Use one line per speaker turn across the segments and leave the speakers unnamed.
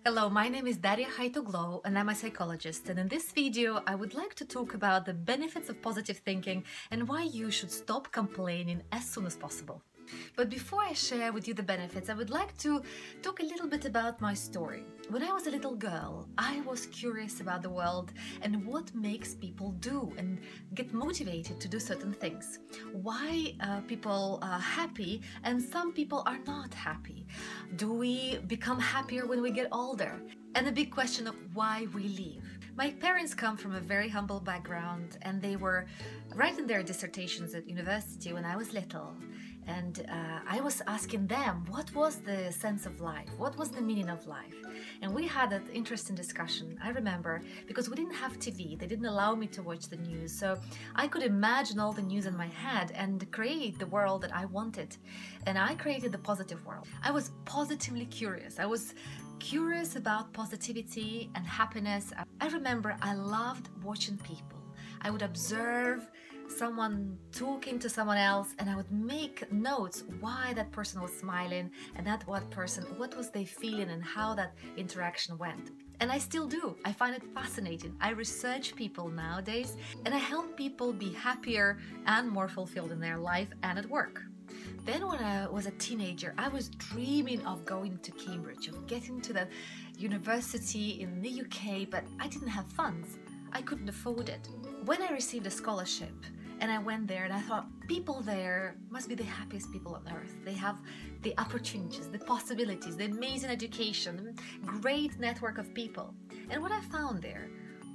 Hello, my name is Darya Haitoglou and I'm a psychologist, and in this video I would like to talk about the benefits of positive thinking and why you should stop complaining as soon as possible. But before I share with you the benefits, I would like to talk a little bit about my story. When I was a little girl, I was curious about the world and what makes people do and get motivated to do certain things. Why people are happy and some people are not happy. Do we become happier when we get older? And the big question of why we live. My parents come from a very humble background and they were writing their dissertations at university when I was little. And I was asking them, what was the sense of life? What was the meaning of life? And we had an interesting discussion, I remember, because we didn't have TV. They didn't allow me to watch the news. So I could imagine all the news in my head and create the world that I wanted. And I created the positive world. I was positively curious. I was curious about positivity and happiness. I remember I loved watching people. I would observe someone talking to someone else and I would make notes why that person was smiling and what was they feeling and how that interaction went. And I still do. I find it fascinating. I research people nowadays and I help people be happier and more fulfilled in their life and at work. Then when I was a teenager, I was dreaming of going to Cambridge, of getting to the university in the UK, but I didn't have funds. I couldn't afford it. When I received a scholarship and I went there and I thought, people there must be the happiest people on earth. They have the opportunities, the possibilities, the amazing education, great network of people. And what I found there,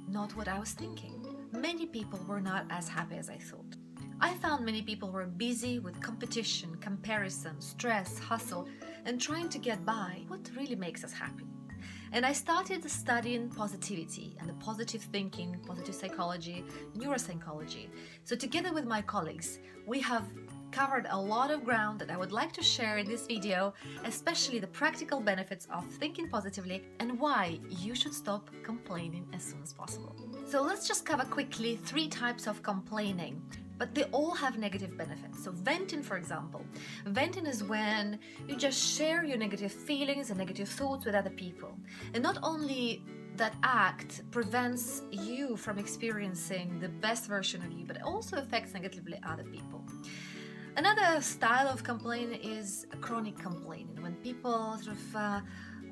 not what I was thinking. Many people were not as happy as I thought. I found many people were busy with competition, comparison, stress, hustle, and trying to get by. What really makes us happy? And I started studying positivity and the positive thinking, positive psychology, neuropsychology. So together with my colleagues, we have covered a lot of ground that I would like to share in this video, especially the practical benefits of thinking positively and why you should stop complaining as soon as possible. So let's just cover quickly 3 types of complaining. But they all have negative benefits. So venting, for example. Venting is when you just share your negative feelings and negative thoughts with other people. And not only that act prevents you from experiencing the best version of you, but it also affects negatively other people. Another style of complaining is chronic complaining, when people sort of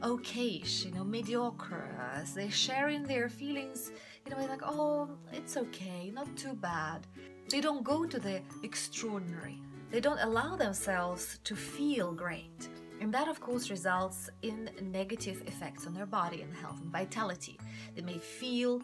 okayish, mediocre, as they're sharing their feelings, like, oh, it's okay, not too bad. They don't go to the extraordinary. They don't allow themselves to feel great. And that, of course, results in negative effects on their body and health and vitality. They may feel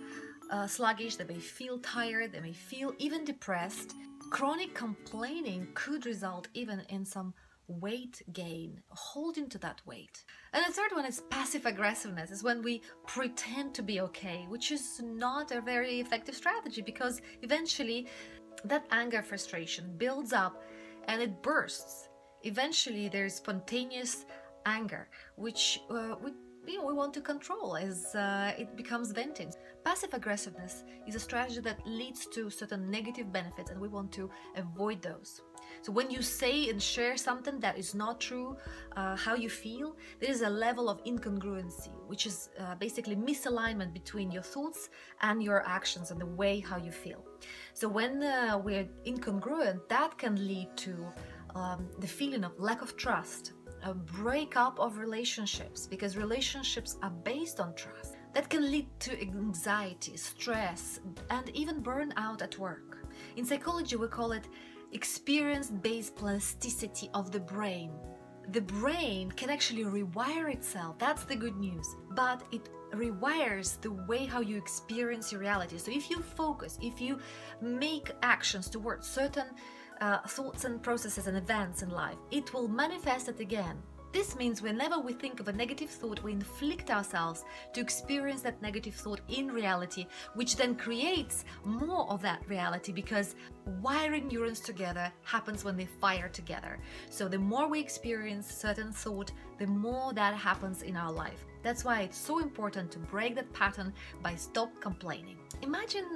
sluggish, they may feel tired, they may feel even depressed. Chronic complaining could result even in some weight gain, holding to that weight. And the third one is passive aggressiveness, is when we pretend to be okay, which is not a very effective strategy because eventually that anger, frustration builds up and it bursts. Eventually there's spontaneous anger, which we want to control as it becomes venting. Passive aggressiveness is a strategy that leads to certain negative benefits and we want to avoid those. So when you say and share something that is not true, how you feel, there is a level of incongruency, which is basically misalignment between your thoughts and your actions and the way how you feel. So when we're incongruent, that can lead to the feeling of lack of trust, a breakup of relationships, because relationships are based on trust. That can lead to anxiety, stress, and even burnout at work. In psychology, we call it experience-based plasticity of the brain. The brain can actually rewire itself, that's the good news, but it rewires the way how you experience your reality. So if you focus, if you make actions towards certain thoughts and processes and events in life, it will manifest it again. This means whenever we think of a negative thought, we inflict ourselves to experience that negative thought in reality, which then creates more of that reality because wiring neurons together happens when they fire together. So the more we experience certain thought, the more that happens in our life. That's why it's so important to break that pattern by stop complaining. Imagine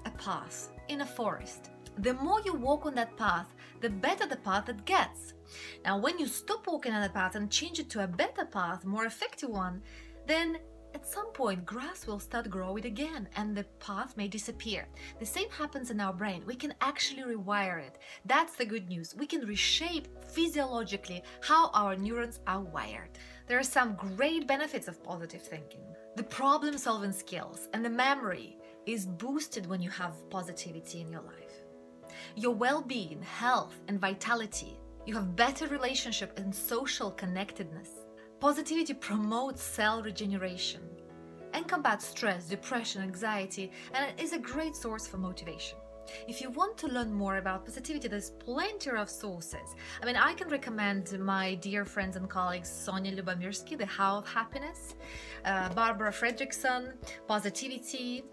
a path in a forest. The more you walk on that path, the better the path it gets. Now, when you stop walking on that path and change it to a better path, more effective one, then at some point grass will start growing again and the path may disappear. The same happens in our brain. We can actually rewire it. That's the good news. We can reshape physiologically how our neurons are wired. There are some great benefits of positive thinking. The problem-solving skills and the memory is boosted when you have positivity in your life. Your well-being, health, and vitality. You have better relationship and social connectedness. Positivity promotes cell regeneration and combats stress, depression, anxiety, and it is a great source for motivation. If you want to learn more about positivity, there's plenty of sources. I can recommend my dear friends and colleagues Sonia Lubomirsky, The How of Happiness, Barbara Fredrickson, Positivity.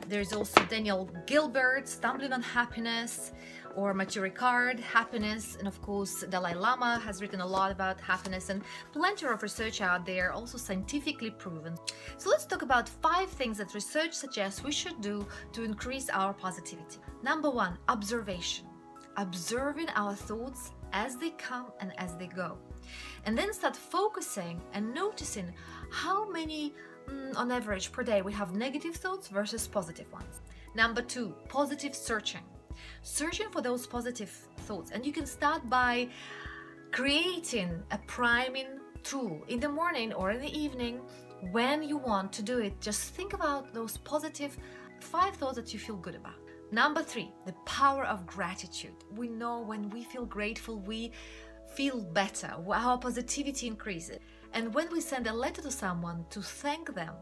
There's also Daniel Gilbert, Stumbling on Happiness, or Mathieu Ricard, Happiness, and of course Dalai Lama has written a lot about happiness, and plenty of research out there, also scientifically proven. So let's talk about 5 things that research suggests we should do to increase our positivity. Number 1, observation. Observing our thoughts as they come and as they go. And then start focusing and noticing how many on average per day we have negative thoughts versus positive ones. Number 2, positive searching. Searching for those positive thoughts, and you can start by creating a priming tool in the morning or in the evening when you want to do it. Just think about those positive 5 thoughts that you feel good about. Number 3, the power of gratitude. We know when we feel grateful, we feel better, our positivity increases. And when we send a letter to someone to thank them,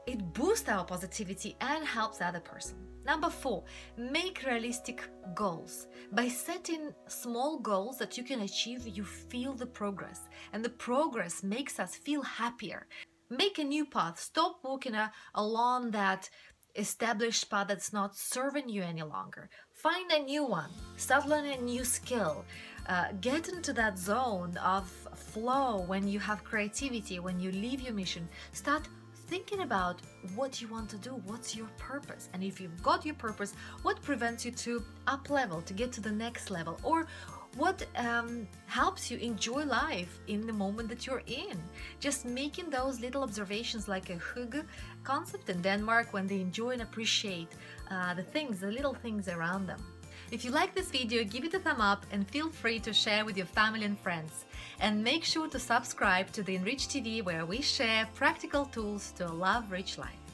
it boosts our positivity and helps the other person. Number 4, make realistic goals. By setting small goals that you can achieve, you feel the progress, and the progress makes us feel happier. Make a new path. Stop walking along that established path that's not serving you any longer. Find a new one. Start learning a new skill. Get into that zone of flow when you have creativity, when you leave your mission. Start thinking about what you want to do, what's your purpose, and if you've got your purpose, what prevents you to up level, to get to the next level, or what helps you enjoy life in the moment that you're in. Just making those little observations, like a hug concept in Denmark, when they enjoy and appreciate the little things around them. If you like this video, give it a thumb up and feel free to share with your family and friends. And make sure to subscribe to the Enrich TV, where we share practical tools to a love-rich life.